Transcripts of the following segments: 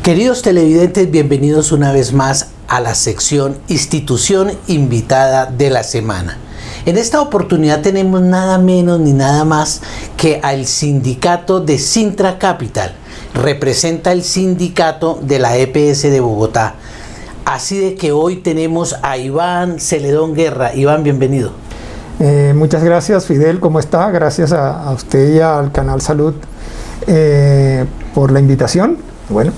Queridos televidentes, bienvenidos una vez más a la sección Institución Invitada de la Semana. En esta oportunidad tenemos nada menos ni nada más que al sindicato de Cintra Capital. Representa el sindicato de la EPS de Bogotá. Así de que hoy tenemos a Iván Celedón Guerra. Iván, bienvenido. Muchas gracias, Fidel, ¿cómo está? Gracias a usted y al Canal Salud por la invitación. Bueno,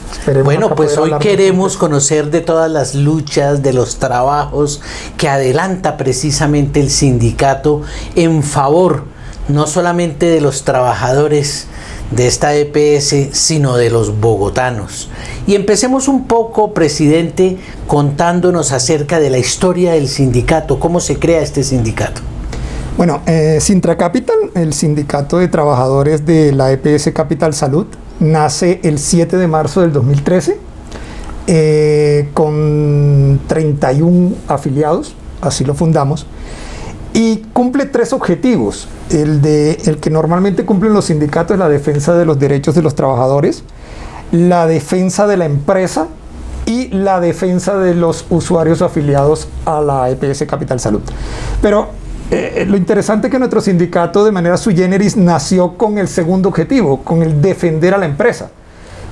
pues hoy queremos conocer de todas las luchas, de los trabajos que adelanta precisamente el sindicato en favor no solamente de los trabajadores de esta EPS, sino de los bogotanos. Y empecemos un poco, presidente, contándonos acerca de la historia del sindicato, cómo se crea este sindicato. Bueno, Cintra Capital, el sindicato de trabajadores de la EPS Capital Salud, nace el 7 de marzo del 2013 con 31 afiliados, así lo fundamos, y cumple tres objetivos. El que normalmente cumplen los sindicatos es la defensa de los derechos de los trabajadores, la defensa de la empresa y la defensa de los usuarios afiliados a la EPS Capital Salud. Pero lo interesante es que nuestro sindicato de manera sui generis nació con el segundo objetivo, con el defender a la empresa.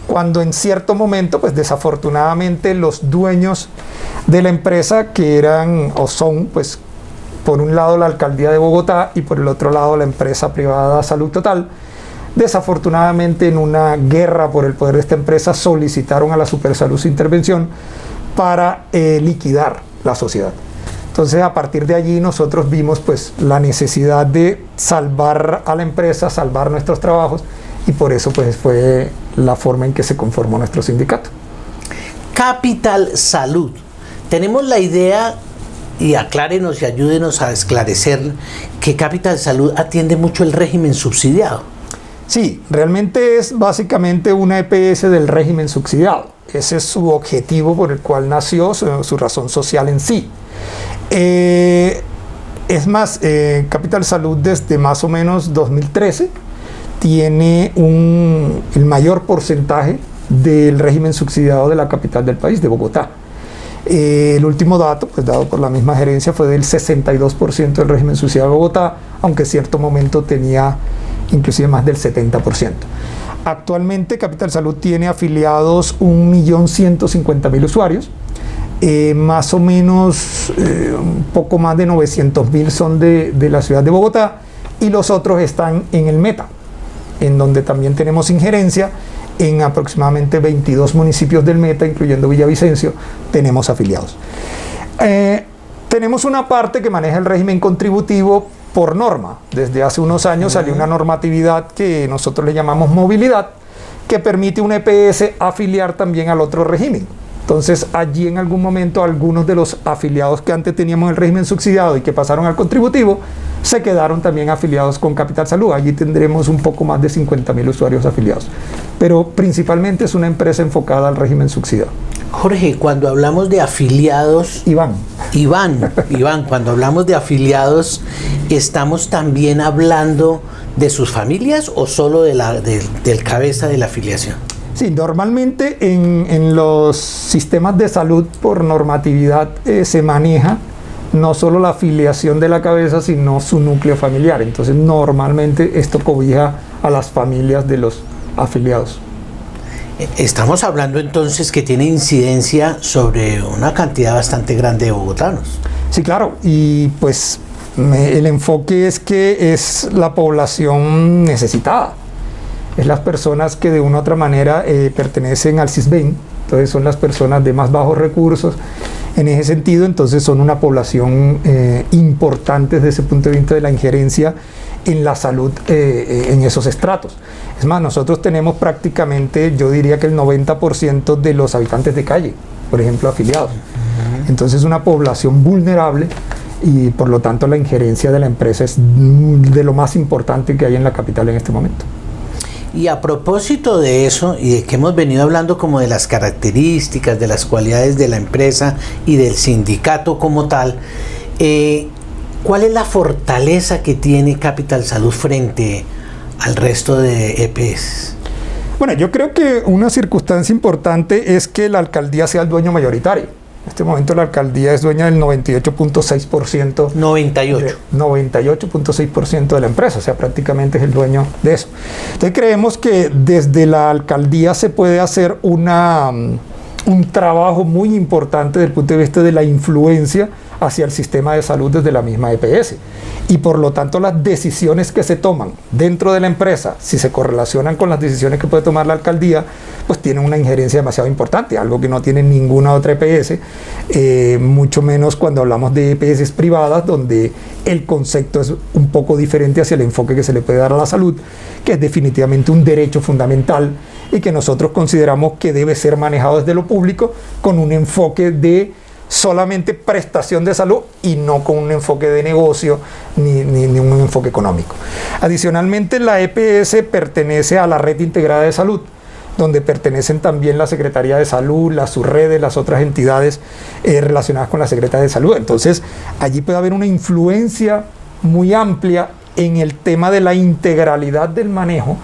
Cuando en cierto momento, pues desafortunadamente los dueños de la empresa, que eran o son, pues por un lado la alcaldía de Bogotá y por el otro lado la empresa privada Salud Total, desafortunadamente en una guerra por el poder de esta empresa solicitaron a la Supersalud su intervención para liquidar la sociedad. Entonces, a partir de allí nosotros vimos pues la necesidad de salvar a la empresa, salvar nuestros trabajos, y por eso pues fue la forma en que se conformó nuestro sindicato. Capital Salud. Tenemos la idea, y aclárenos y ayúdenos a esclarecer, que Capital Salud atiende mucho el régimen subsidiado. Sí, realmente es básicamente una EPS del régimen subsidiado. Ese es su objetivo por el cual nació, su razón social en sí. Es más, Capital Salud desde más o menos 2013 tiene el mayor porcentaje del régimen subsidiado de la capital del país, de Bogotá. El último dato, pues dado por la misma gerencia, fue del 62% del régimen subsidiado de Bogotá, aunque en cierto momento tenía inclusive más del 70%. Actualmente Capital Salud tiene afiliados 1.150.000 usuarios. Más o menos un poco más de 900.000 son de la ciudad de Bogotá, y los otros están en el Meta, en donde también tenemos injerencia. En aproximadamente 22 municipios del Meta, incluyendo Villavicencio, tenemos afiliados. Tenemos una parte que maneja el régimen contributivo por norma. Desde hace unos años salió una normatividad que nosotros le llamamos movilidad, que permite a una EPS afiliar también al otro régimen. Entonces allí en algún momento algunos de los afiliados que antes teníamos en el régimen subsidiado y que pasaron al contributivo, se quedaron también afiliados con Capital Salud. Allí tendremos un poco más de 50.000 usuarios afiliados. Pero principalmente es una empresa enfocada al régimen subsidiado. Jorge, cuando hablamos de afiliados... Iván, cuando hablamos de afiliados, ¿estamos también hablando de sus familias o solo del cabeza de la afiliación? Sí, normalmente en los sistemas de salud por normatividad se maneja no solo la afiliación de la cabeza, sino su núcleo familiar. Entonces normalmente esto cobija a las familias de los afiliados. Estamos hablando entonces que tiene incidencia sobre una cantidad bastante grande de bogotanos. Sí, claro, y pues el enfoque es que es la población necesitada. Es las personas que de una u otra manera pertenecen al CISBEN, entonces son las personas de más bajos recursos. En ese sentido, entonces son una población importante desde ese punto de vista de la injerencia en la salud en esos estratos. Es más, nosotros tenemos prácticamente, yo diría que el 90% de los habitantes de calle, por ejemplo, afiliados. Entonces es una población vulnerable y por lo tanto la injerencia de la empresa es de lo más importante que hay en la capital en este momento. Y a propósito de eso, y de que hemos venido hablando como de las características, de las cualidades de la empresa y del sindicato como tal, ¿cuál es la fortaleza que tiene Capital Salud frente al resto de EPS? Bueno, yo creo que una circunstancia importante es que la alcaldía sea el dueño mayoritario. En este momento la alcaldía es dueña del 98.6%. 98. 98.6% de la empresa, o sea, prácticamente es el dueño de eso. Entonces creemos que desde la alcaldía se puede hacer un trabajo muy importante desde el punto de vista de la influencia hacia el sistema de salud desde la misma EPS. Y por lo tanto las decisiones que se toman dentro de la empresa, si se correlacionan con las decisiones que puede tomar la alcaldía, pues tienen una injerencia demasiado importante, algo que no tiene ninguna otra EPS, mucho menos cuando hablamos de EPS privadas, donde el concepto es un poco diferente hacia el enfoque que se le puede dar a la salud, que es definitivamente un derecho fundamental y que nosotros consideramos que debe ser manejado desde lo público con un enfoque de solamente prestación de salud y no con un enfoque de negocio ni un enfoque económico. Adicionalmente, la EPS pertenece a la Red Integrada de Salud, donde pertenecen también la Secretaría de Salud, las subredes, las otras entidades relacionadas con la Secretaría de Salud. Entonces, allí puede haber una influencia muy amplia en el tema de la integralidad del manejo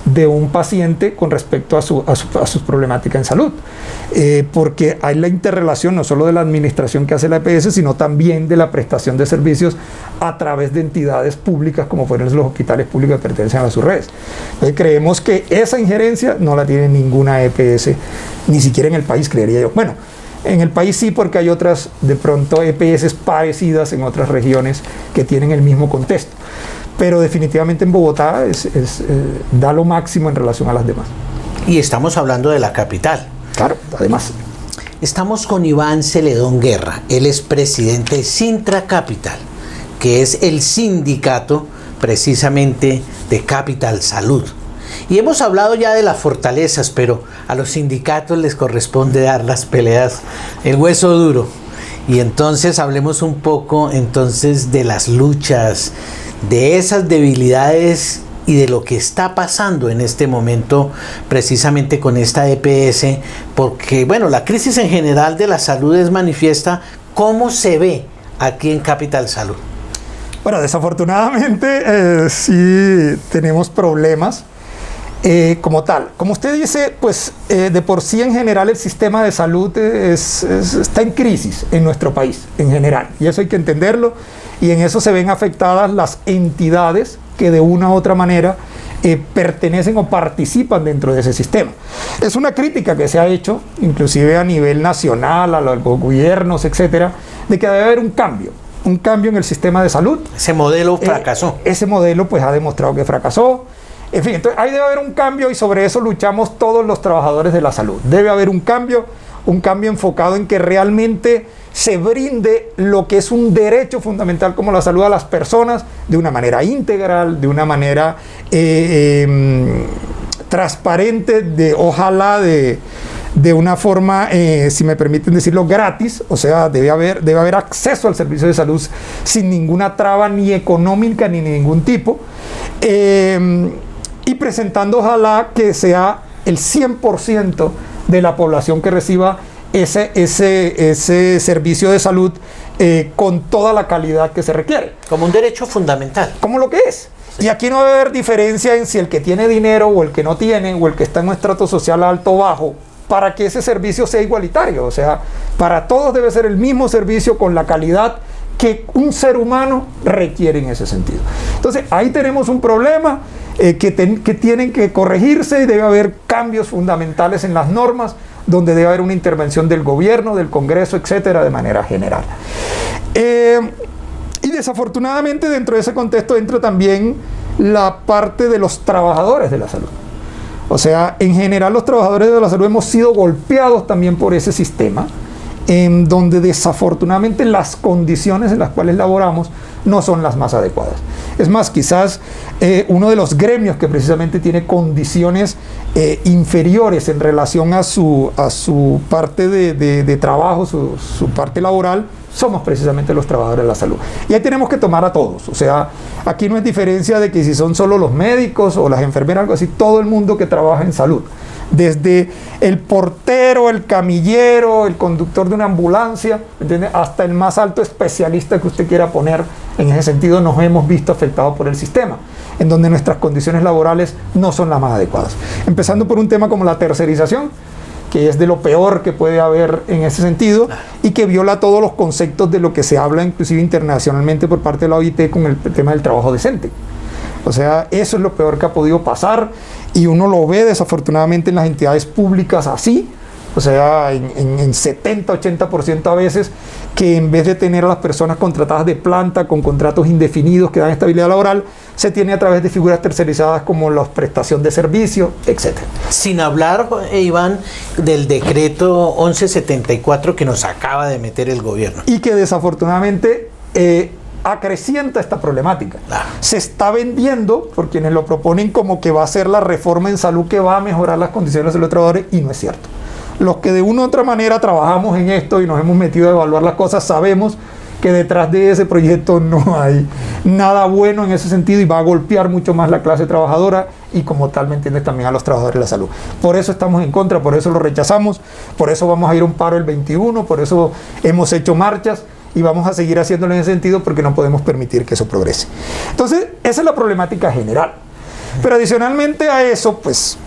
de un paciente con respecto a sus problemáticas en salud, porque hay la interrelación no solo de la administración que hace la EPS, sino también de la prestación de servicios a través de entidades públicas como fueron los hospitales públicos que pertenecen a sus redes. Entonces creemos que esa injerencia no la tiene ninguna EPS, ni siquiera en el país, creería yo. Bueno, en el país sí, porque hay otras, de pronto, EPS parecidas en otras regiones que tienen el mismo contexto. Pero definitivamente en Bogotá da lo máximo en relación a las demás. Y estamos hablando de la capital. Claro, además. Estamos con Iván Celedón Guerra. Él es presidente de Sintra Capital, que es el sindicato precisamente de Capital Salud. Y hemos hablado ya de las fortalezas, pero a los sindicatos les corresponde dar las peleas, el hueso duro. Y entonces hablemos un poco entonces de las luchas, de esas debilidades y de lo que está pasando en este momento precisamente con esta EPS, porque bueno, la crisis en general de la salud es manifiesta. ¿Cómo se ve aquí en Capital Salud? Bueno, desafortunadamente sí tenemos problemas como tal. Como usted dice, pues de por sí en general el sistema de salud está en crisis en nuestro país en general, y eso hay que entenderlo. Y en eso se ven afectadas las entidades que de una u otra manera pertenecen o participan dentro de ese sistema. Es una crítica que se ha hecho, inclusive a nivel nacional, a los gobiernos, etcétera, de que debe haber un cambio en el sistema de salud. Ese modelo fracasó. Ese modelo pues ha demostrado que fracasó. En fin, entonces ahí debe haber un cambio y sobre eso luchamos todos los trabajadores de la salud. Debe haber un cambio enfocado en que realmente se brinde lo que es un derecho fundamental como la salud a las personas de una manera integral, de una manera transparente, ojalá de una forma, si me permiten decirlo, gratis. O sea, debe haber acceso al servicio de salud sin ninguna traba ni económica ni ningún tipo, y presentando ojalá que sea el 100% de la población que reciba ese servicio de salud con toda la calidad que se requiere. Como un derecho fundamental. Como lo que es. Sí. Y aquí no debe haber diferencia en si el que tiene dinero o el que no tiene, o el que está en un estrato social alto o bajo, para que ese servicio sea igualitario. O sea, para todos debe ser el mismo servicio con la calidad que un ser humano requiere en ese sentido. Entonces, ahí tenemos un problema que tienen que corregirse, y debe haber cambios fundamentales en las normas, donde debe haber una intervención del gobierno, del Congreso, etcétera, de manera general. Y desafortunadamente dentro de ese contexto entra también la parte de los trabajadores de la salud. O sea, en general los trabajadores de la salud hemos sido golpeados también por ese sistema, en donde desafortunadamente las condiciones en las cuales laboramos no son las más adecuadas. Es más, quizás uno de los gremios que precisamente tiene condiciones inferiores en relación a su parte de trabajo, su parte laboral, somos precisamente los trabajadores de la salud. Y ahí tenemos que tomar a todos. O sea, aquí no es diferencia de que si son solo los médicos o las enfermeras, algo así, todo el mundo que trabaja en salud. Desde el portero, el camillero, el conductor de una ambulancia, ¿entiende?, hasta el más alto especialista que usted quiera poner En ese sentido nos hemos visto afectados por el sistema, en donde nuestras condiciones laborales no son las más adecuadas. Empezando por un tema como la tercerización, que es de lo peor que puede haber en ese sentido y que viola todos los conceptos de lo que se habla inclusive internacionalmente por parte de la OIT con el tema del trabajo decente. O sea, eso es lo peor que ha podido pasar y uno lo ve desafortunadamente en las entidades públicas así. O sea, en 70-80% a veces, que en vez de tener a las personas contratadas de planta con contratos indefinidos que dan estabilidad laboral, se tiene a través de figuras tercerizadas como la prestación de servicio, etc. Sin hablar, Iván, del decreto 1174 que nos acaba de meter el gobierno. Y que desafortunadamente acrecienta esta problemática. Se está vendiendo por quienes lo proponen como que va a ser la reforma en salud que va a mejorar las condiciones de los trabajadores, y no es cierto. Los que de una u otra manera trabajamos en esto y nos hemos metido a evaluar las cosas, sabemos que detrás de ese proyecto no hay nada bueno en ese sentido y va a golpear mucho más la clase trabajadora y como tal, ¿me entiendes?, también a los trabajadores de la salud. Por eso estamos en contra, por eso lo rechazamos, por eso vamos a ir a un paro el 21, por eso hemos hecho marchas y vamos a seguir haciéndolo en ese sentido porque no podemos permitir que eso progrese. Entonces, esa es la problemática general. Pero adicionalmente a eso, pues,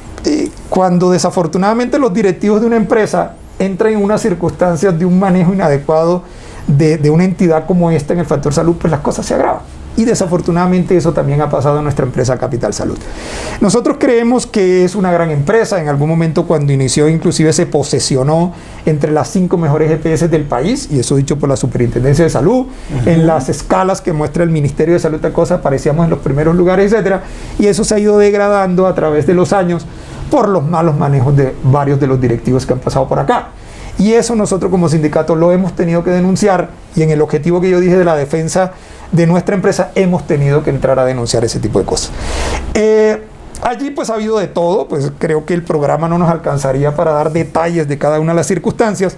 cuando desafortunadamente los directivos de una empresa entran en unas circunstancias de un manejo inadecuado de una entidad como esta en el factor salud, pues las cosas se agravan. Y desafortunadamente eso también ha pasado en nuestra empresa Capital Salud. Nosotros creemos que es una gran empresa. En algún momento cuando inició inclusive se posesionó entre las 5 mejores EPS del país, y eso dicho por la Superintendencia de Salud. En las escalas que muestra el Ministerio de Salud, tal cosa, aparecíamos en los primeros lugares, etcétera. Y eso se ha ido degradando a través de los años por los malos manejos de varios de los directivos que han pasado por acá. Y eso nosotros como sindicato lo hemos tenido que denunciar, y en el objetivo que yo dije de la defensa de nuestra empresa hemos tenido que entrar a denunciar ese tipo de cosas. Allí pues ha habido de todo, pues creo que el programa no nos alcanzaría para dar detalles de cada una de las circunstancias,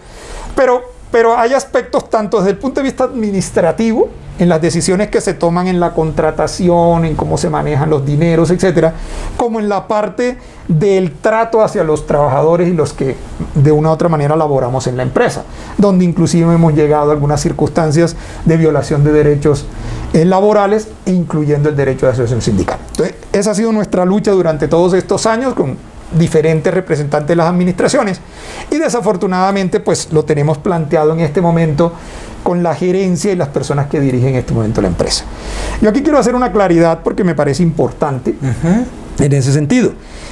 pero hay aspectos tanto desde el punto de vista administrativo, en las decisiones que se toman en la contratación, en cómo se manejan los dineros, etcétera, como en la parte del trato hacia los trabajadores y los que de una u otra manera laboramos en la empresa, donde inclusive hemos llegado a algunas circunstancias de violación de derechos laborales, incluyendo el derecho de asociación sindical. Entonces, esa ha sido nuestra lucha durante todos estos años con diferentes representantes de las administraciones, y desafortunadamente pues lo tenemos planteado en este momento con la gerencia y las personas que dirigen en este momento la empresa. Yo aquí quiero hacer una claridad porque me parece importante en ese sentido,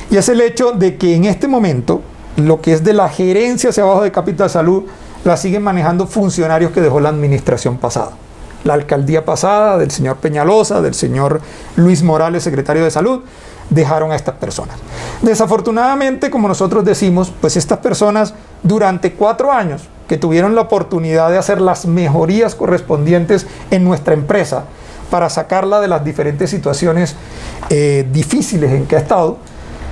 y es el hecho de que en este momento lo que es de la gerencia hacia abajo de Capital Salud la siguen manejando funcionarios que dejó la administración pasada. La alcaldía pasada, del señor Peñalosa, del señor Luis Morales, secretario de Salud, dejaron a estas personas. Desafortunadamente, como nosotros decimos, pues estas personas durante 4 años que tuvieron la oportunidad de hacer las mejorías correspondientes en nuestra empresa para sacarla de las diferentes situaciones difíciles en que ha estado,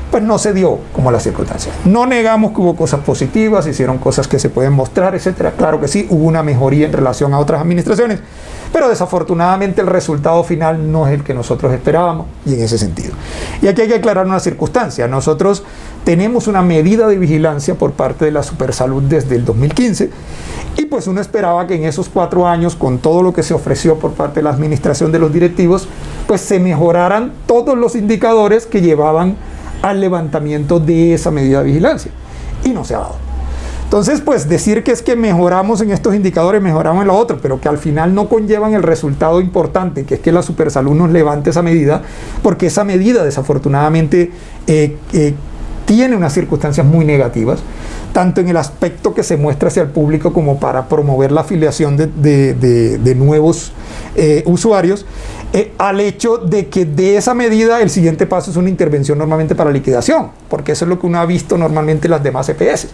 pues no se dio como las circunstancias. No negamos que hubo cosas positivas, hicieron cosas que se pueden mostrar, etcétera. Claro que sí, hubo una mejoría en relación a otras administraciones, pero desafortunadamente el resultado final no es el que nosotros esperábamos, y en ese sentido. Y aquí hay que aclarar una circunstancia. Nosotros tenemos una medida de vigilancia por parte de la Supersalud desde el 2015, y pues uno esperaba que en esos 4 años, con todo lo que se ofreció por parte de la administración de los directivos, pues se mejoraran todos los indicadores que llevaban al levantamiento de esa medida de vigilancia, y no se ha dado. Entonces, pues decir que es que mejoramos en estos indicadores, mejoramos en lo otro, pero que al final no conllevan el resultado importante, que es que la Supersalud nos levante esa medida, porque esa medida desafortunadamente tiene unas circunstancias muy negativas, tanto en el aspecto que se muestra hacia el público como para promover la afiliación de nuevos usuarios, al hecho de que de esa medida el siguiente paso es una intervención normalmente para liquidación, porque eso es lo que uno ha visto normalmente en las demás EPS.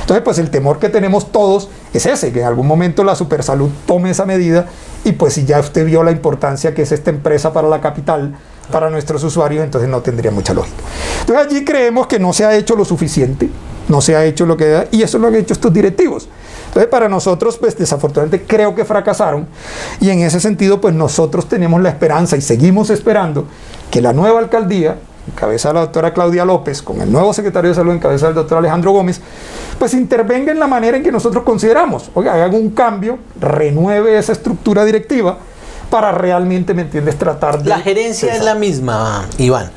Entonces, pues el temor que tenemos todos es ese, que en algún momento la Supersalud tome esa medida, y pues si ya usted vio la importancia que es esta empresa para la capital, para nuestros usuarios, entonces no tendría mucha lógica. Entonces allí creemos que no se ha hecho lo suficiente, no se ha hecho lo que... y eso es lo que han hecho estos directivos. Entonces para nosotros, pues desafortunadamente creo que fracasaron, y en ese sentido pues nosotros tenemos la esperanza y seguimos esperando que la nueva alcaldía, en cabeza de la doctora Claudia López, con el nuevo secretario de Salud en cabeza del doctor Alejandro Gómez, pues intervenga en la manera en que nosotros consideramos. Oiga, haga un cambio, renueve esa estructura directiva, para realmente, ¿me entiendes?, tratar de... La gerencia es la misma, Iván.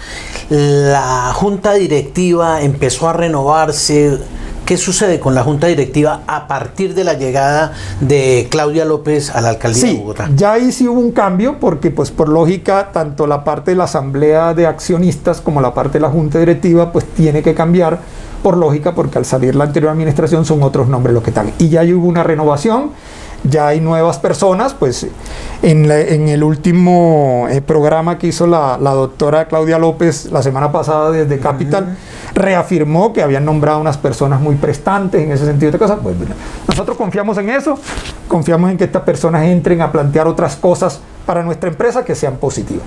La junta directiva empezó a renovarse. ¿Qué sucede con la junta directiva a partir de la llegada de Claudia López a la alcaldía de Bogotá? Ya ahí sí hubo un cambio porque pues por lógica tanto la parte de la asamblea de accionistas como la parte de la junta directiva pues tiene que cambiar por lógica, porque al salir la anterior administración son otros nombres los que están. Y ya hubo una renovación, ya hay nuevas personas, pues en el último programa que hizo la doctora Claudia López la semana pasada desde Capital, reafirmó que habían nombrado unas personas muy prestantes en ese sentido de cosas. Pues nosotros confiamos en eso, confiamos en que estas personas entren a plantear otras cosas para nuestra empresa que sean positivas.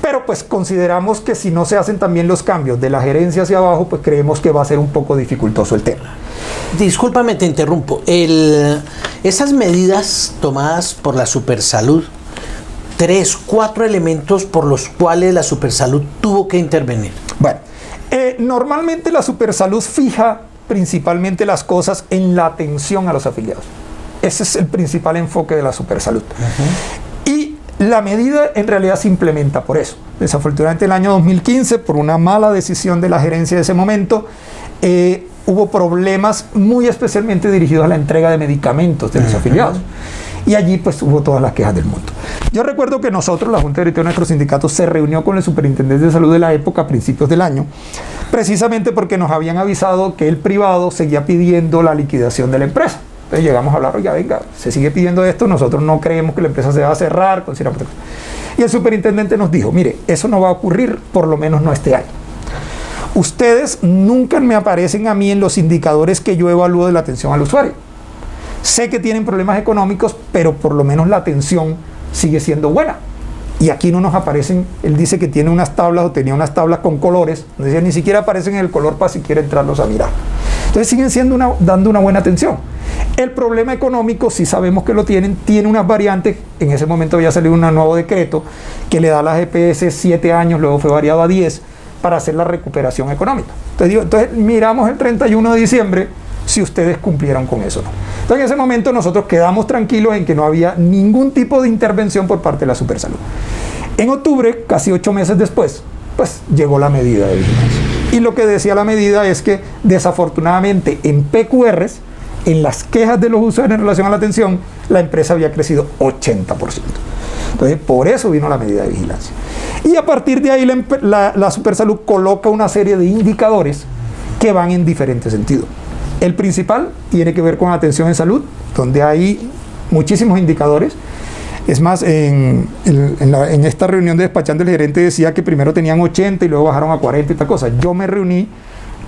Pero pues consideramos que si no se hacen también los cambios de la gerencia hacia abajo, pues creemos que va a ser un poco dificultoso el tema. Discúlpame, te interrumpo. Esas medidas tomadas por la Supersalud, 3, 4 elementos por los cuales la Supersalud tuvo que intervenir. Bueno, normalmente la Supersalud fija principalmente las cosas en la atención a los afiliados. Ese es el principal enfoque de la Supersalud. Y la medida en realidad se implementa por eso. Desafortunadamente el año 2015, por una mala decisión de la gerencia de ese momento, hubo problemas muy especialmente dirigidos a la entrega de medicamentos de los afiliados. Y allí pues hubo todas las quejas del mundo. Yo recuerdo que nosotros, la Junta Directiva de nuestro sindicato, se reunió con el Superintendente de Salud de la época a principios del año, precisamente porque nos habían avisado que el privado seguía pidiendo la liquidación de la empresa. Entonces llegamos a hablar, oiga, venga, se sigue pidiendo esto, nosotros no creemos que la empresa se va a cerrar. Y el superintendente nos dijo, mire, eso no va a ocurrir, por lo menos no este año. Ustedes nunca me aparecen a mí en los indicadores que yo evalúo de la atención al usuario. Sé que tienen problemas económicos, pero por lo menos la atención sigue siendo buena. Y aquí no nos aparecen, él dice que tiene unas tablas o tenía unas tablas con colores, decía, ni siquiera aparecen en el color para siquiera entrarlos a mirar. Entonces siguen dando una buena atención. El problema económico, si sabemos que lo tienen, tiene unas variantes. En ese momento había salido un nuevo decreto que le da a las EPS 7 años, luego fue variado a 10, para hacer la recuperación económica. Entonces miramos el 31 de diciembre si ustedes cumplieron con eso o no. Entonces en ese momento nosotros quedamos tranquilos en que no había ningún tipo de intervención por parte de la Supersalud. En octubre, casi 8 meses después, pues llegó la medida de vigilancia. Y lo que decía la medida es que desafortunadamente en PQRs, en las quejas de los usuarios en relación a la atención, la empresa había crecido 80%. Entonces, por eso vino la medida de vigilancia. Y a partir de ahí la Supersalud coloca una serie de indicadores que van en diferentes sentidos. El principal tiene que ver con atención en salud, donde hay muchísimos indicadores. Es más, en esta reunión de despachante, el gerente decía que primero tenían 80 y luego bajaron a 40 y tal cosa. Yo me reuní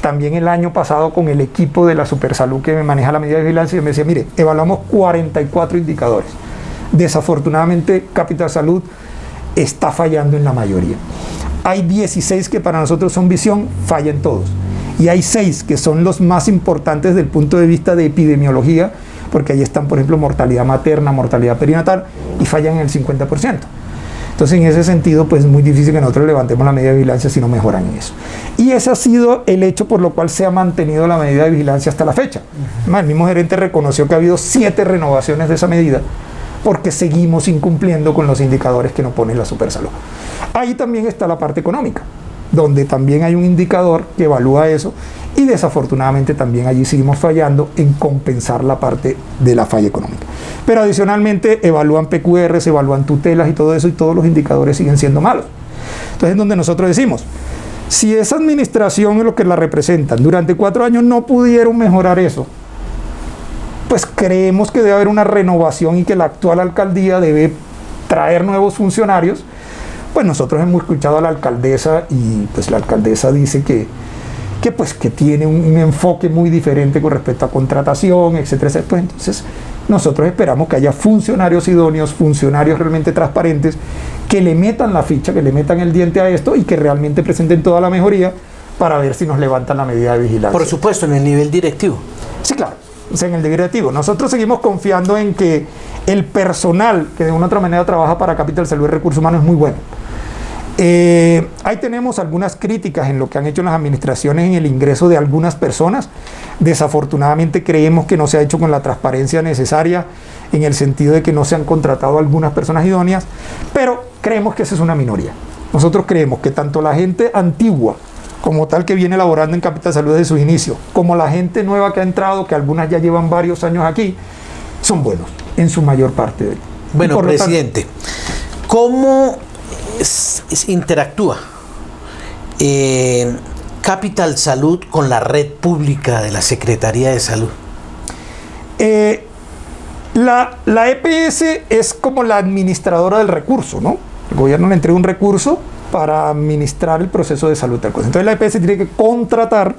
también el año pasado con el equipo de la Supersalud que me maneja la medida de vigilancia y me decía, mire, evaluamos 44 indicadores. Desafortunadamente, Capital Salud está fallando en la mayoría. Hay 16 que para nosotros son visión, fallan todos. Y hay 6 que son los más importantes desde el punto de vista de epidemiología, porque ahí están, por ejemplo, mortalidad materna, mortalidad perinatal, y fallan en el 50%. Entonces, en ese sentido, pues es muy difícil que nosotros levantemos la medida de vigilancia si no mejoran en eso. Y ese ha sido el hecho por lo cual se ha mantenido la medida de vigilancia hasta la fecha. El mismo gerente reconoció que ha habido 7 renovaciones de esa medida, porque seguimos incumpliendo con los indicadores que nos pone la Supersalud. Ahí también está la parte económica, donde también hay un indicador que evalúa eso, y desafortunadamente también allí seguimos fallando en compensar la parte de la falla económica. Pero adicionalmente evalúan PQRs, evalúan tutelas y todo eso, y todos los indicadores siguen siendo malos. Entonces es donde nosotros decimos, si esa administración y los que la representan durante 4 años no pudieron mejorar eso, pues creemos que debe haber una renovación y que la actual alcaldía debe traer nuevos funcionarios. Pues nosotros hemos escuchado a la alcaldesa y pues la alcaldesa dice que tiene un enfoque muy diferente con respecto a contratación, etcétera, etcétera. Pues entonces nosotros esperamos que haya funcionarios idóneos, funcionarios realmente transparentes, que le metan la ficha, que le metan el diente a esto y que realmente presenten toda la mejoría para ver si nos levantan la medida de vigilancia. Por supuesto, en el nivel directivo. Sí, claro. O sea, en el directivo. Nosotros seguimos confiando en que el personal que de una u otra manera trabaja para Capital Salud y Recursos Humanos es muy bueno. Ahí tenemos algunas críticas en lo que han hecho las administraciones en el ingreso de algunas personas. Desafortunadamente creemos que no se ha hecho con la transparencia necesaria, en el sentido de que no se han contratado algunas personas idóneas, pero creemos que esa es una minoría. Nosotros creemos que tanto la gente antigua como tal que viene laborando en Capital Salud desde sus inicios, como la gente nueva que ha entrado, que algunas ya llevan varios años aquí, son buenos en su mayor parte. Bueno, presidente, ¿cómo interactúa Capital Salud con la red pública de la Secretaría de Salud? La EPS es como la administradora del recurso, ¿no? El gobierno le entrega un recurso para administrar el proceso de salud del cosa. Entonces la EPS tiene que contratar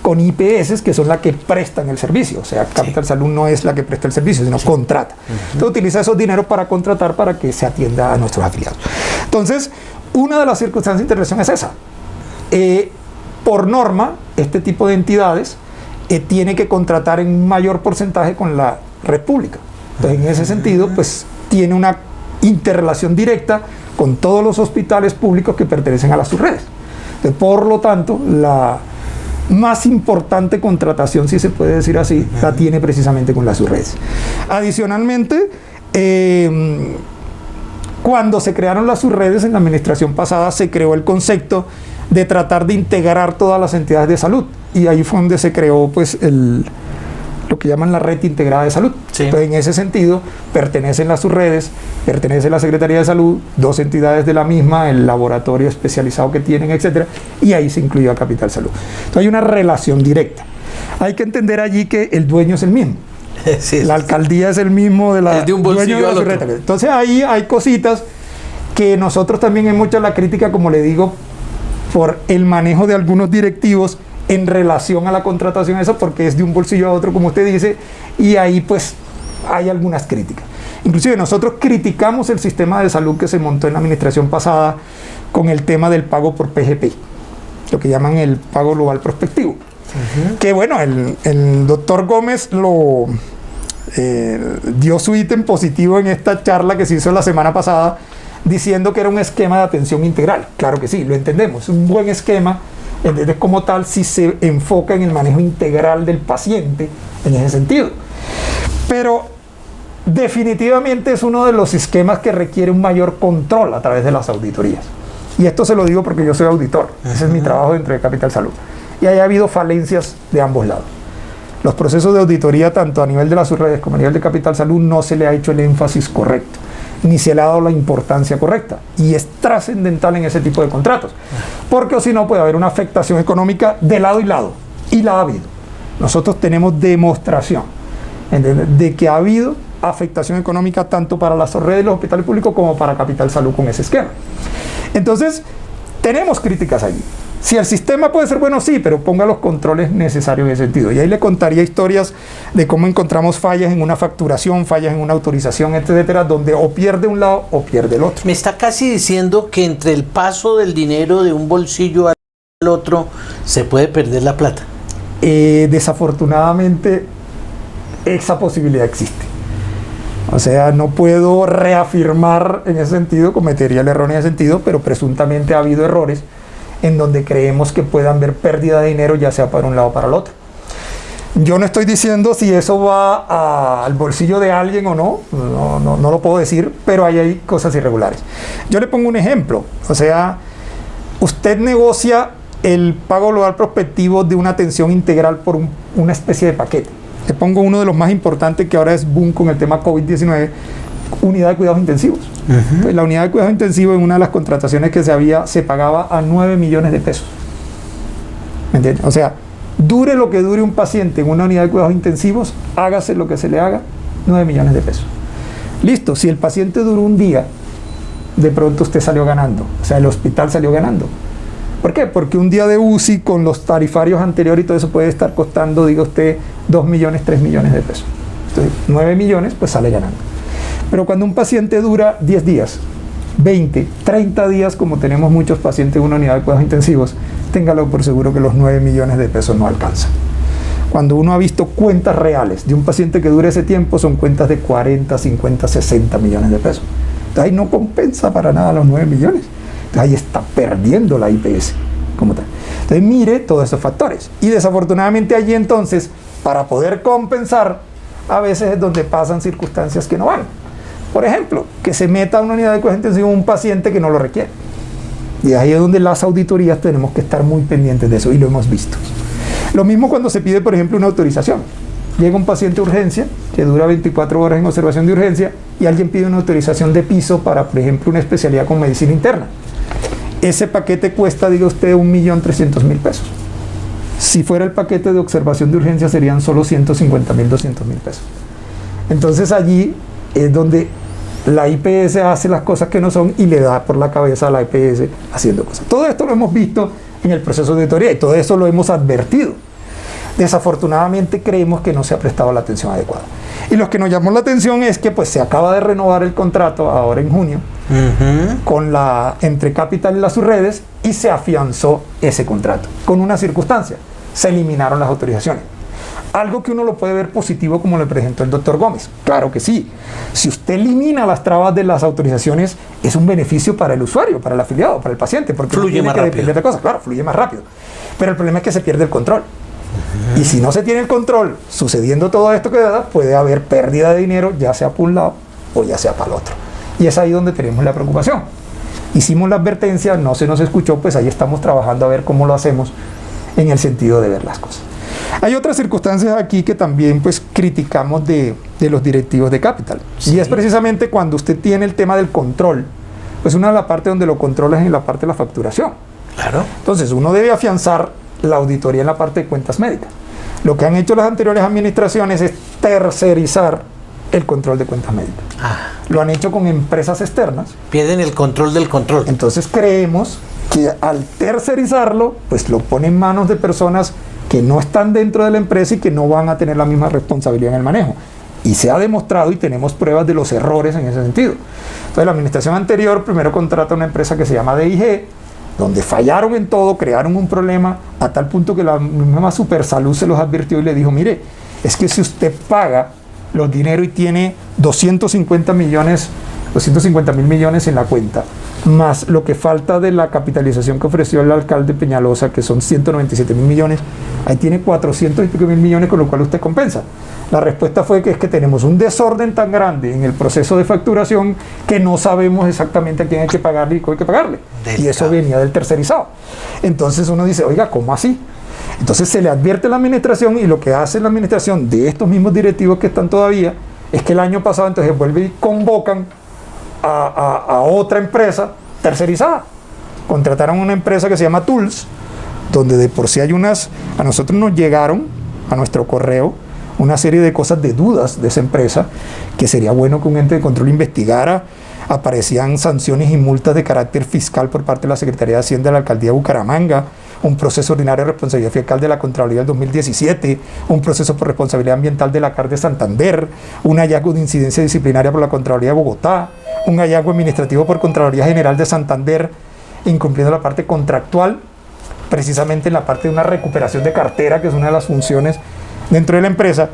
con IPS, que son las que prestan el servicio. O sea, Capital Salud no es la que presta el servicio, sino contrata. Entonces utiliza esos dineros para contratar para que se atienda a nuestros afiliados. Entonces, una de las circunstancias de intervención es esa. Por norma, este tipo de entidades tiene que contratar en un mayor porcentaje con la red pública. Entonces, en ese sentido, pues tiene una interrelación directa con todos los hospitales públicos que pertenecen a las subredes. Entonces, por lo tanto, la más importante contratación, si se puede decir así, la tiene precisamente con las subredes. Adicionalmente, cuando se crearon las subredes en la administración pasada, se creó el concepto de tratar de integrar todas las entidades de salud, y ahí fue donde se creó pues lo que llaman la red integrada de salud. Sí. Entonces, en ese sentido, pertenecen las subredes, pertenece la Secretaría de Salud, dos entidades de la misma, el laboratorio especializado que tienen, etcétera, y ahí se incluyó a Capital Salud. Entonces, hay una relación directa. Hay que entender allí que el dueño es el mismo. Sí, la alcaldía es el mismo de la, es de un bolsillo dueño de la subred. Entonces, ahí hay cositas que nosotros también hemos hecho la crítica, como le digo, por el manejo de algunos directivos en relación a la contratación, eso porque es de un bolsillo a otro, como usted dice, y ahí pues hay algunas críticas. Inclusive nosotros criticamos el sistema de salud que se montó en la administración pasada con el tema del pago por PGP, lo que llaman el pago global prospectivo. Que bueno, el doctor Gómez dio su ítem positivo en esta charla que se hizo la semana pasada, diciendo que era un esquema de atención integral. Claro que sí, lo entendemos, un buen esquema. Entonces, como tal, si se enfoca en el manejo integral del paciente en ese sentido. Pero definitivamente es uno de los esquemas que requiere un mayor control a través de las auditorías. Y esto se lo digo porque yo soy auditor. Ese es mi trabajo dentro de Capital Salud. Y ahí ha habido falencias de ambos lados. Los procesos de auditoría, tanto a nivel de las subredes como a nivel de Capital Salud, no se le ha hecho el énfasis correcto, ni se le ha dado la importancia correcta, y es trascendental en ese tipo de contratos, porque o si no puede haber una afectación económica de lado y lado, y la ha habido. Nosotros tenemos demostración, ¿entiendes?, de que ha habido afectación económica tanto para las redes de los hospitales públicos como para Capital Salud con ese esquema. Entonces, tenemos críticas allí. Si el sistema puede ser bueno, sí, pero ponga los controles necesarios en ese sentido. Y ahí le contaría historias de cómo encontramos fallas en una facturación, fallas en una autorización, etcétera, donde o pierde un lado o pierde el otro. Me está casi diciendo que entre el paso del dinero de un bolsillo al otro se puede perder la plata. Desafortunadamente, esa posibilidad existe. O sea, no puedo reafirmar en ese sentido, cometería el error en ese sentido, pero presuntamente ha habido errores en donde creemos que puedan haber pérdida de dinero, ya sea para un lado o para el otro. Yo no estoy diciendo si eso va al bolsillo de alguien o no, no lo puedo decir, pero ahí hay cosas irregulares. Yo le pongo un ejemplo, o sea, usted negocia el pago global prospectivo de una atención integral por una especie de paquete. Le pongo uno de los más importantes que ahora es boom con el tema COVID-19, unidad de cuidados intensivos. Pues la unidad de cuidados intensivos, en una de las contrataciones que se pagaba a 9 millones de pesos. ¿Me entiendes? O sea, dure lo que dure un paciente en una unidad de cuidados intensivos, hágase lo que se le haga, 9 millones de pesos. Listo, si el paciente duró un día, de pronto usted salió ganando, o sea, el hospital salió ganando. ¿Por qué? Porque un día de UCI con los tarifarios anteriores y todo eso puede estar costando, diga usted, 2 millones, 3 millones de pesos. Entonces, 9 millones, pues sale ganando. Pero cuando un paciente dura 10 días, 20, 30 días, como tenemos muchos pacientes en una unidad de cuidados intensivos, téngalo por seguro que los 9 millones de pesos no alcanzan. Cuando uno ha visto cuentas reales de un paciente que dure ese tiempo, son cuentas de 40, 50, 60 millones de pesos. Entonces ahí no compensa para nada los 9 millones. Entonces ahí está perdiendo la IPS como tal. Entonces mire todos esos factores. Y desafortunadamente allí entonces, para poder compensar, a veces es donde pasan circunstancias que no van. Por ejemplo, que se meta a una unidad de cuidados intensivos un paciente que no lo requiere. Y ahí es donde las auditorías tenemos que estar muy pendientes de eso, y lo hemos visto. Lo mismo cuando se pide, por ejemplo, una autorización. Llega un paciente de urgencia que dura 24 horas en observación de urgencia y alguien pide una autorización de piso para, por ejemplo, una especialidad con medicina interna. Ese paquete cuesta, diga usted, 1.300.000 pesos. Si fuera el paquete de observación de urgencia serían solo 150.000, 200.000 pesos. Entonces allí es donde la IPS hace las cosas que no son y le da por la cabeza a la IPS haciendo cosas. Todo esto lo hemos visto en el proceso de auditoría y todo eso lo hemos advertido. Desafortunadamente creemos que no se ha prestado la atención adecuada. Y lo que nos llamó la atención es que pues se acaba de renovar el contrato ahora en junio con entre Capital y las subredes, y se afianzó ese contrato con una circunstancia: se eliminaron las autorizaciones. Algo que uno lo puede ver positivo, como le presentó el doctor Gómez. Claro que sí. Si usted elimina las trabas de las autorizaciones, es un beneficio para el usuario, para el afiliado, para el paciente, porque fluye más rápido. Depender de cosas. Claro, fluye más rápido. Pero el problema es que se pierde el control. Y si no se tiene el control, sucediendo todo esto que da, puede haber pérdida de dinero, ya sea por un lado o ya sea para el otro. Y es ahí donde tenemos la preocupación. Hicimos la advertencia, no se nos escuchó, pues ahí estamos trabajando a ver cómo lo hacemos en el sentido de ver las cosas. Hay otras circunstancias aquí que también pues criticamos de los directivos de Capital. Sí. Y es precisamente cuando usted tiene el tema del control. Pues una de las partes donde lo controla es en la parte de la facturación. Claro. Entonces uno debe afianzar la auditoría en la parte de cuentas médicas. Lo que han hecho las anteriores administraciones es tercerizar el control de cuentas médicas. Lo han hecho con empresas externas. Pierden el control del control. Entonces creemos que al tercerizarlo, pues lo pone en manos de personas que no están dentro de la empresa y que no van a tener la misma responsabilidad en el manejo. Y se ha demostrado y tenemos pruebas de los errores en ese sentido. Entonces la administración anterior primero contrata una empresa que se llama DIG, donde fallaron en todo, crearon un problema a tal punto que la misma Supersalud se los advirtió y le dijo: mire, es que si usted paga los dineros y tiene 250 millones, 250.000 millones en la cuenta, más lo que falta de la capitalización que ofreció el alcalde Peñalosa, que son 197.000 millones, ahí tiene 400 y pico mil millones, con lo cual usted compensa. La respuesta fue que es que tenemos un desorden tan grande en el proceso de facturación que no sabemos exactamente a quién hay que pagarle y cómo hay que pagarle. Y eso venía del tercerizado. Entonces uno dice: oiga, ¿cómo así? Entonces se le advierte a la administración, y lo que hace la administración de estos mismos directivos que están todavía es que el año pasado entonces vuelve y convocan a otra empresa tercerizada. Contrataron una empresa que se llama Tools, donde de por sí hay a nosotros nos llegaron a nuestro correo una serie de cosas, de dudas de esa empresa, que sería bueno que un ente de control investigara. Aparecían sanciones y multas de carácter fiscal por parte de la Secretaría de Hacienda de la Alcaldía de Bucaramanga, un proceso ordinario de responsabilidad fiscal de la Contraloría del 2017, un proceso por responsabilidad ambiental de la CAR de Santander, un hallazgo de incidencia disciplinaria por la Contraloría de Bogotá, un hallazgo administrativo por Contraloría General de Santander, incumpliendo la parte contractual, precisamente en la parte de una recuperación de cartera, que es una de las funciones dentro de la empresa.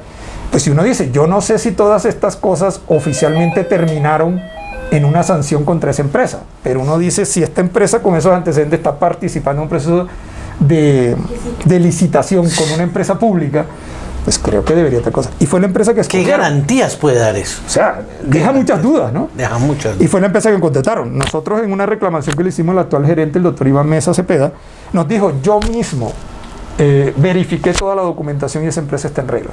Pues si uno dice: yo no sé si todas estas cosas oficialmente terminaron en una sanción contra esa empresa, pero uno dice: si esta empresa con esos antecedentes está participando en un proceso de licitación con una empresa pública, pues creo que debería otra cosa. Y fue la empresa que escogieron. ¿Qué garantías puede dar eso? O sea, deja muchas dudas, ¿no? Deja muchas dudas. Y fue la empresa que contrataron. Nosotros, en una reclamación que le hicimos al actual gerente, el doctor Iván Mesa Cepeda, nos dijo: yo mismo verifiqué toda la documentación y esa empresa está en regla.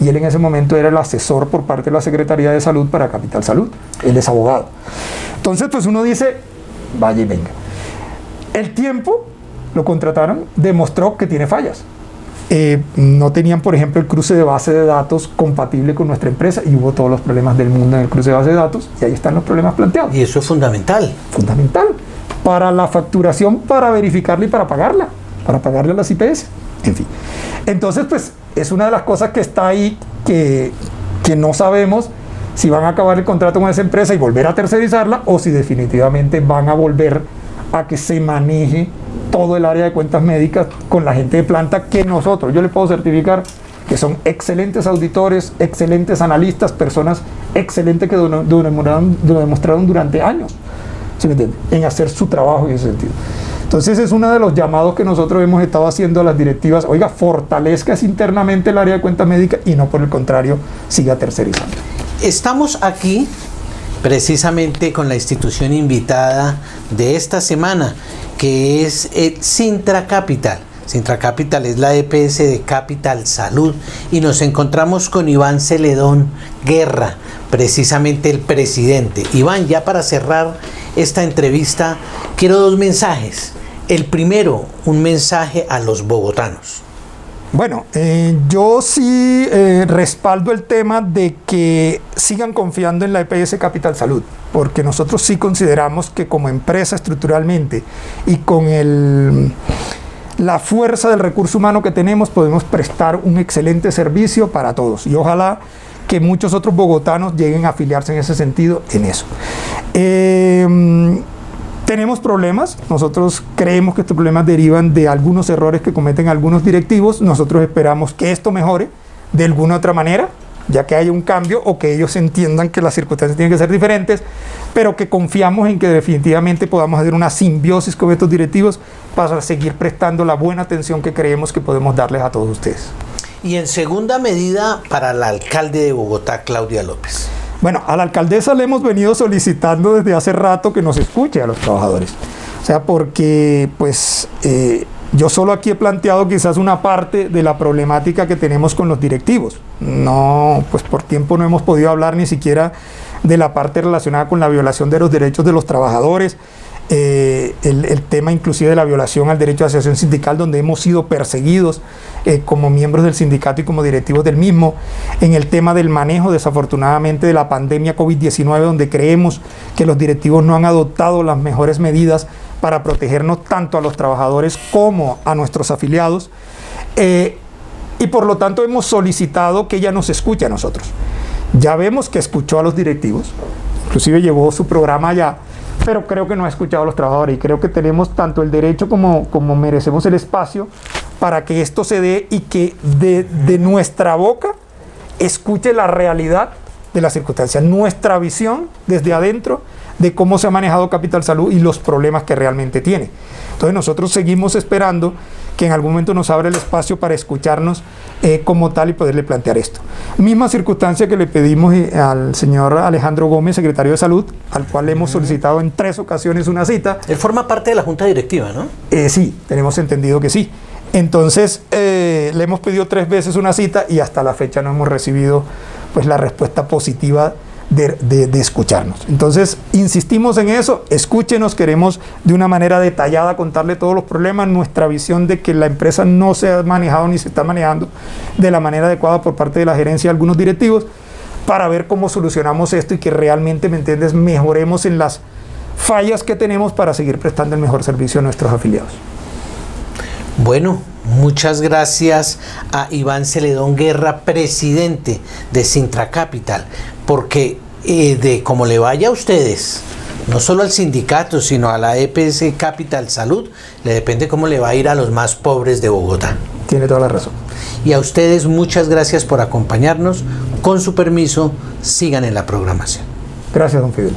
Y él en ese momento era el asesor por parte de la Secretaría de Salud para Capital Salud. Él es abogado. Entonces, pues uno dice: vaya y venga. El tiempo, lo contrataron, demostró que tiene fallas. No tenían, por ejemplo, el cruce de base de datos compatible con nuestra empresa, y hubo todos los problemas del mundo en el cruce de base de datos, y ahí están los problemas planteados. Y eso es fundamental. Fundamental. Para la facturación, para verificarla y para pagarla. Para pagarle a las IPS. En fin. Entonces, pues, es una de las cosas que está ahí, que no sabemos si van a acabar el contrato con esa empresa y volver a tercerizarla, o si definitivamente van a volver a que se maneje todo el área de cuentas médicas con la gente de planta, que nosotros, yo le puedo certificar que son excelentes auditores, excelentes analistas, personas excelentes que lo demostraron durante años. ¿sí me entiende? En hacer su trabajo en ese sentido. Entonces es uno de los llamados que nosotros hemos estado haciendo a las directivas. Oiga, fortalezcas internamente el área de cuenta médica y no por el contrario siga tercerizando. Estamos aquí precisamente con la institución invitada de esta semana, que es Sintra Capital. Sintra Capital es la EPS de Capital Salud y nos encontramos con Iván Celedón Guerra, precisamente el presidente. Iván, ya para cerrar esta entrevista, quiero dos mensajes. El primero, un mensaje a los bogotanos. Bueno, yo sí respaldo el tema de que sigan confiando en la EPS Capital Salud, porque nosotros sí consideramos que como empresa estructuralmente y con la fuerza del recurso humano que tenemos, podemos prestar un excelente servicio para todos. Y ojalá que muchos otros bogotanos lleguen a afiliarse en ese sentido, en eso. Tenemos problemas, nosotros creemos que estos problemas derivan de algunos errores que cometen algunos directivos. Nosotros esperamos que esto mejore de alguna otra manera, ya que haya un cambio o que ellos entiendan que las circunstancias tienen que ser diferentes, pero que confiamos en que definitivamente podamos hacer una simbiosis con estos directivos para seguir prestando la buena atención que creemos que podemos darles a todos ustedes. Y en segunda medida, para el alcalde de Bogotá, Claudia López. Bueno, a la alcaldesa le hemos venido solicitando desde hace rato que nos escuche a los trabajadores. O sea, porque pues yo solo aquí he planteado quizás una parte de la problemática que tenemos con los directivos. No, pues por tiempo no hemos podido hablar ni siquiera de la parte relacionada con la violación de los derechos de los trabajadores, el tema inclusive de la violación al derecho de asociación sindical, donde hemos sido perseguidos como miembros del sindicato y como directivos del mismo, en el tema del manejo desafortunadamente de la pandemia COVID-19, donde creemos que los directivos no han adoptado las mejores medidas para protegernos tanto a los trabajadores como a nuestros afiliados, y por lo tanto hemos solicitado que ella nos escuche a nosotros. Ya vemos que escuchó a los directivos, inclusive llevó su programa allá, pero creo que no ha escuchado a los trabajadores y creo que tenemos tanto el derecho como merecemos el espacio para que esto se dé y que de nuestra boca escuche la realidad de las circunstancias, nuestra visión desde adentro de cómo se ha manejado Capital Salud y los problemas que realmente tiene. Entonces nosotros seguimos esperando que en algún momento nos abra el espacio para escucharnos como tal y poderle plantear esto. Misma circunstancia que le pedimos al señor Alejandro Gómez, secretario de Salud, al cual le hemos solicitado en 3 ocasiones una cita. Él forma parte de la Junta Directiva, ¿no? Sí, tenemos entendido que sí. Entonces le hemos pedido 3 veces una cita y hasta la fecha no hemos recibido pues la respuesta positiva de escucharnos. Entonces insistimos en eso, escúchenos, queremos de una manera detallada contarle todos los problemas, nuestra visión de que la empresa no se ha manejado ni se está manejando de la manera adecuada por parte de la gerencia de algunos directivos, para ver cómo solucionamos esto y que realmente, ¿me entiendes?, mejoremos en las fallas que tenemos para seguir prestando el mejor servicio a nuestros afiliados. Bueno, muchas gracias a Iván Celedón Guerra, presidente de Sintra Capital, porque de cómo le vaya a ustedes, no solo al sindicato, sino a la EPS Capital Salud, le depende cómo le va a ir a los más pobres de Bogotá. Tiene toda la razón. Y a ustedes muchas gracias por acompañarnos. Con su permiso, sigan en la programación. Gracias, don Fidel.